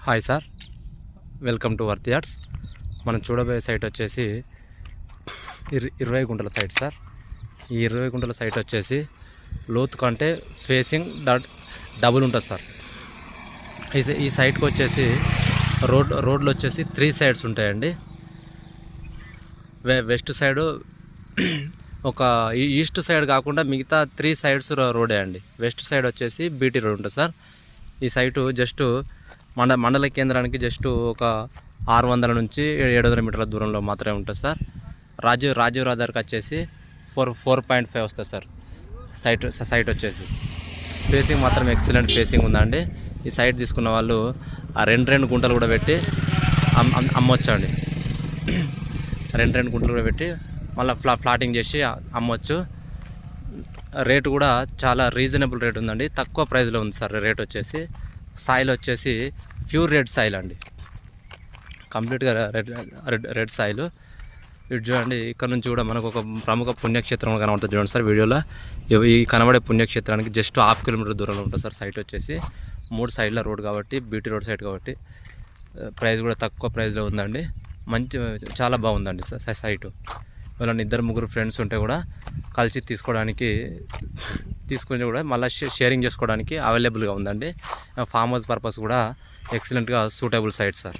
Hi sir, welcome to worth yards. మనం చూడబోయే site వచ్చేసి 20 గుంటల సైట్ సార్. ఈ 20 గుంటల సైట్ వచ్చేసి లోతు కంటే ఫేసింగ్ డబుల్ ఉంటుంది సార్. ఈ సైట్కి వచ్చేసి రోడ్లు వచ్చేసి 3 సైడ్స్ ఉంటాయండి. వెస్ట్ సైడు ఒక ఈస్ట్ సైడ్ కాకుండా మిగతా 3 సైడ్స్ రోడే అండి. వెస్ట్ సైడ్ వచ్చేసి బీటీ రోడ్ ఉంటుంది సార్. ఈ సైటు జస్ట్ మండల కేంద్రానికి జస్ట్ ఒక 600 నుంచి 700 మీటర్ల దూరంలో మాత్రమే ఉంటుంది సార్. రాజీవ్ రహదారికి వచ్చేసి 4.5 వస్తుంది సార్. సైట్ వచ్చేసి ఫేసింగ్ మాత్రం ఎక్సలెంట్ ఫేసింగ్ ఉందండి. ఈ సైట్ తీసుకున్న వాళ్ళు ఆ రెండు గుంటలు కూడా పెట్టి అమ్మొచ్చండి. రెండు గుంటలు కూడా పెట్టి మళ్ళీ ఫ్లాటింగ్ చేసి అమ్మొచ్చు. రేటు కూడా చాలా రీజనబుల్ రేట్ ఉందండి. తక్కువ ప్రైస్లో ఉంది సార్ రేట్ వచ్చేసి. సాయిల్ వచ్చేసి ప్యూర్ రెడ్ సాయిల్ అండి, కంప్లీట్గా రెడ్ సాయిల్. ఇటు చూడండి, ఇక్కడ నుంచి కూడా మనకు ఒక ప్రముఖ పుణ్యక్షేత్రం కనబడుతుంది చూడండి సార్ వీడియోలో. ఈ కనబడే పుణ్యక్షేత్రానికి జస్ట్ 1/2 కిలోమీటర్ దూరంలో ఉంటుంది సార్ సైట్ వచ్చేసి. 3 సైడ్ల రోడ్ కాబట్టి, బీటీ రోడ్ సైడ్ కాబట్టి ప్రైస్ కూడా తక్కువ ప్రైస్లో ఉందండి. చాలా బాగుందండి సైటు. ఎవరైనా 2-3 ఫ్రెండ్స్ ఉంటే కూడా కలిసి తీసుకొని కూడా మళ్ళీ షేరింగ్ చేసుకోవడానికి అవైలబుల్గా ఉందండి. ఫామ్ హౌస్ పర్పస్ కూడా ఎక్సలెంట్గా సూటబుల్ సైట్ సార్.